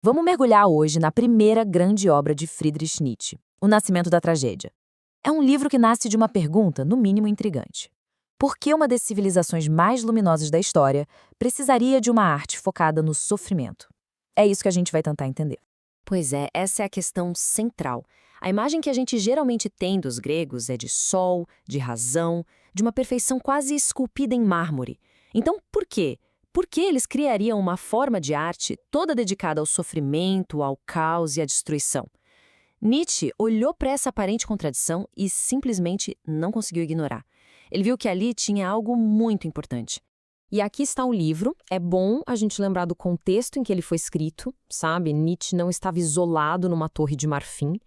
Vamos mergulhar hoje na primeira grande obra de Friedrich Nietzsche, O Nascimento da Tragédia. É um livro que nasce de uma pergunta, no mínimo intrigante. Por que uma das civilizações mais luminosas da história precisaria de uma arte focada no sofrimento? É isso que a gente vai tentar entender. Pois é, essa é a questão central. A imagem que a gente geralmente tem dos gregos é de sol, de razão, de uma perfeição quase esculpida em mármore. Então, por quê? Por que eles criariam uma forma de arte toda dedicada ao sofrimento, ao caos e à destruição? Nietzsche olhou para essa aparente contradição e simplesmente não conseguiu ignorar. Ele viu que ali tinha algo muito importante. E aqui está o livro. É bom a gente lembrar do contexto em que ele foi escrito, sabe? Nietzsche não estava isolado numa torre de marfim.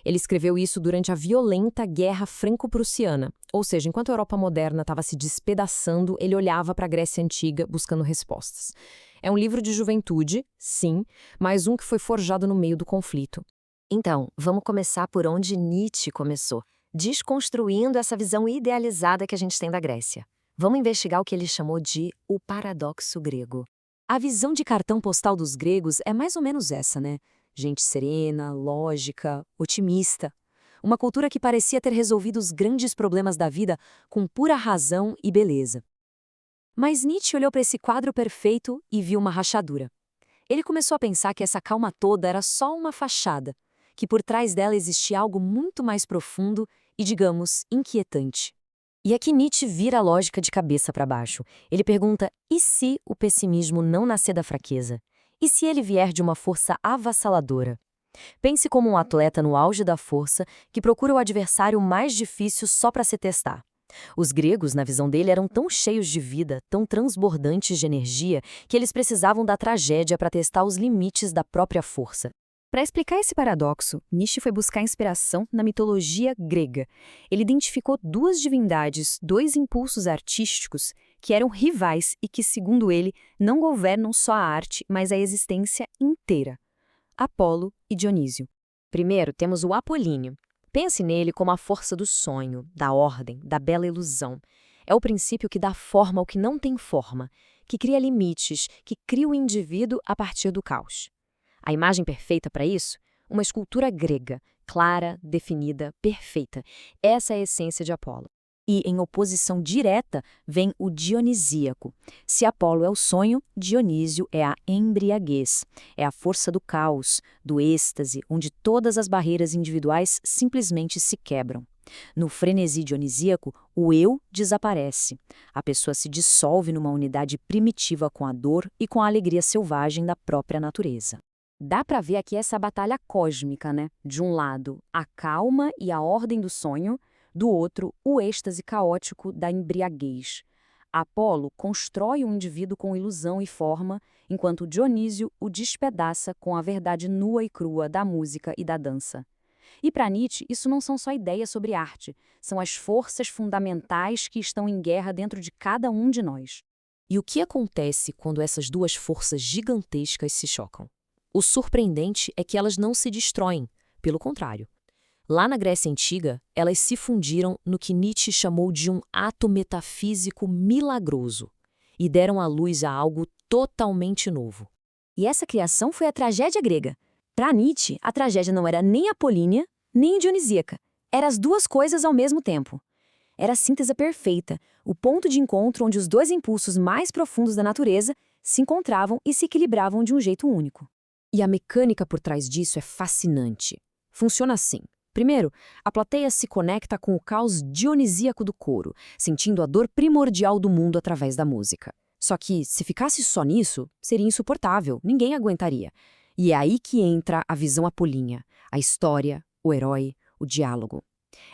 Ele escreveu isso durante a violenta Guerra Franco-Prussiana. Ou seja, enquanto a Europa moderna estava se despedaçando, ele olhava para a Grécia Antiga buscando respostas. É um livro de juventude, sim, mas um que foi forjado no meio do conflito. Então, vamos começar por onde Nietzsche começou, desconstruindo essa visão idealizada que a gente tem da Grécia. Vamos investigar o que ele chamou de o paradoxo grego. A visão de cartão postal dos gregos é mais ou menos essa, né? Gente serena, lógica, otimista. Uma cultura que parecia ter resolvido os grandes problemas da vida com pura razão e beleza. Mas Nietzsche olhou para esse quadro perfeito e viu uma rachadura. Ele começou a pensar que essa calma toda era só uma fachada, que por trás dela existia algo muito mais profundo e, digamos, inquietante. E aqui Nietzsche vira a lógica de cabeça para baixo. Ele pergunta: e se o pessimismo não nascer da fraqueza? E se ele vier de uma força avassaladora? Pense como um atleta no auge da força que procura o adversário mais difícil só para se testar. Os gregos, na visão dele, eram tão cheios de vida, tão transbordantes de energia, que eles precisavam da tragédia para testar os limites da própria força. Para explicar esse paradoxo, Nietzsche foi buscar inspiração na mitologia grega. Ele identificou duas divindades, dois impulsos artísticos, que eram rivais e que, segundo ele, não governam só a arte, mas a existência inteira: Apolo e Dionísio. Primeiro, temos o Apolíneo. Pense nele como a força do sonho, da ordem, da bela ilusão. É o princípio que dá forma ao que não tem forma, que cria limites, que cria o indivíduo a partir do caos. A imagem perfeita para isso? Uma escultura grega, clara, definida, perfeita. Essa é a essência de Apolo. E, em oposição direta, vem o dionisíaco. Se Apolo é o sonho, Dionísio é a embriaguez. É a força do caos, do êxtase, onde todas as barreiras individuais simplesmente se quebram. No frenesi dionisíaco, o eu desaparece. A pessoa se dissolve numa unidade primitiva com a dor e com a alegria selvagem da própria natureza. Dá para ver aqui essa batalha cósmica, né? De um lado, a calma e a ordem do sonho, do outro, o êxtase caótico da embriaguez. Apolo constrói um indivíduo com ilusão e forma, enquanto Dionísio o despedaça com a verdade nua e crua da música e da dança. E para Nietzsche, isso não são só ideias sobre arte, são as forças fundamentais que estão em guerra dentro de cada um de nós. E o que acontece quando essas duas forças gigantescas se chocam? O surpreendente é que elas não se destroem, pelo contrário. Lá na Grécia Antiga, elas se fundiram no que Nietzsche chamou de um ato metafísico milagroso e deram à luz a algo totalmente novo. E essa criação foi a tragédia grega. Para Nietzsche, a tragédia não era nem apolínea, nem dionisíaca. Eram as duas coisas ao mesmo tempo. Era a síntese perfeita, o ponto de encontro onde os dois impulsos mais profundos da natureza se encontravam e se equilibravam de um jeito único. E a mecânica por trás disso é fascinante. Funciona assim. Primeiro, a plateia se conecta com o caos dionisíaco do coro, sentindo a dor primordial do mundo através da música. Só que, se ficasse só nisso, seria insuportável, ninguém aguentaria. E é aí que entra a visão apolínea, a história, o herói, o diálogo.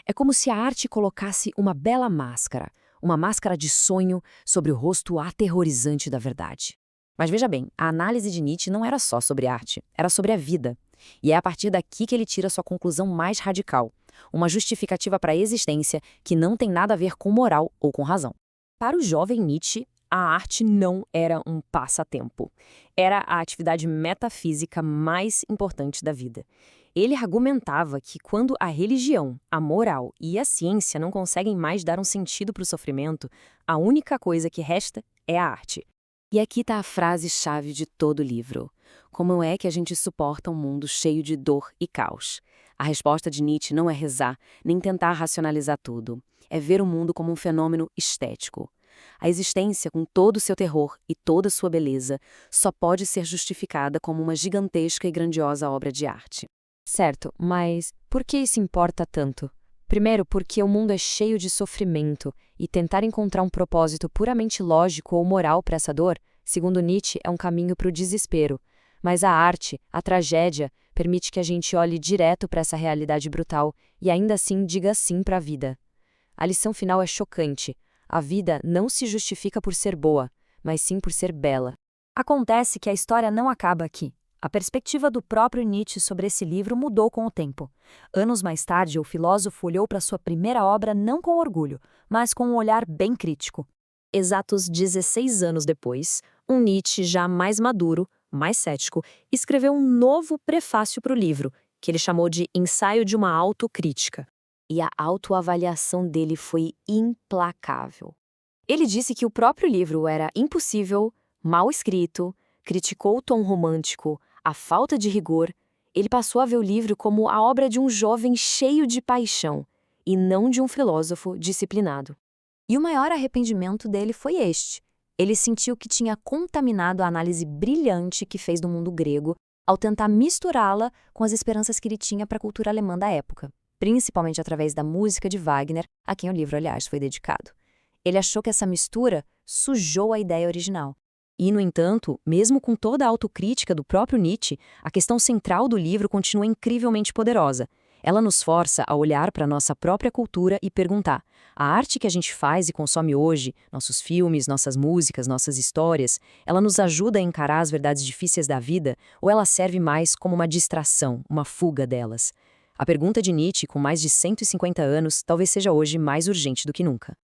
É como se a arte colocasse uma bela máscara, uma máscara de sonho sobre o rosto aterrorizante da verdade. Mas veja bem, a análise de Nietzsche não era só sobre arte, era sobre a vida. E é a partir daqui que ele tira sua conclusão mais radical, uma justificativa para a existência que não tem nada a ver com moral ou com razão. Para o jovem Nietzsche, a arte não era um passatempo. Era a atividade metafísica mais importante da vida. Ele argumentava que quando a religião, a moral e a ciência não conseguem mais dar um sentido para o sofrimento, a única coisa que resta é a arte. E aqui está a frase-chave de todo o livro. Como é que a gente suporta um mundo cheio de dor e caos? A resposta de Nietzsche não é rezar, nem tentar racionalizar tudo. É ver o mundo como um fenômeno estético. A existência, com todo o seu terror e toda a sua beleza, só pode ser justificada como uma gigantesca e grandiosa obra de arte. Certo, mas por que isso importa tanto? Primeiro, porque o mundo é cheio de sofrimento e tentar encontrar um propósito puramente lógico ou moral para essa dor, segundo Nietzsche, é um caminho para o desespero. Mas a arte, a tragédia, permite que a gente olhe direto para essa realidade brutal e ainda assim diga sim para a vida. A lição final é chocante. A vida não se justifica por ser boa, mas sim por ser bela. Acontece que a história não acaba aqui. A perspectiva do próprio Nietzsche sobre esse livro mudou com o tempo. Anos mais tarde, o filósofo olhou para sua primeira obra não com orgulho, mas com um olhar bem crítico. Exatos 16 anos depois, um Nietzsche já mais maduro, mais cético, escreveu um novo prefácio para o livro, que ele chamou de Ensaio de uma Autocrítica. E a autoavaliação dele foi implacável. Ele disse que o próprio livro era impossível, mal escrito, criticou o tom romântico, a falta de rigor. Ele passou a ver o livro como a obra de um jovem cheio de paixão, e não de um filósofo disciplinado. E o maior arrependimento dele foi este. Ele sentiu que tinha contaminado a análise brilhante que fez do mundo grego ao tentar misturá-la com as esperanças que ele tinha para a cultura alemã da época, principalmente através da música de Wagner, a quem o livro, aliás, foi dedicado. Ele achou que essa mistura sujou a ideia original. E, no entanto, mesmo com toda a autocrítica do próprio Nietzsche, a questão central do livro continua incrivelmente poderosa. Ela nos força a olhar para a nossa própria cultura e perguntar: a arte que a gente faz e consome hoje, nossos filmes, nossas músicas, nossas histórias, ela nos ajuda a encarar as verdades difíceis da vida ou ela serve mais como uma distração, uma fuga delas? A pergunta de Nietzsche, com mais de 150 anos, talvez seja hoje mais urgente do que nunca.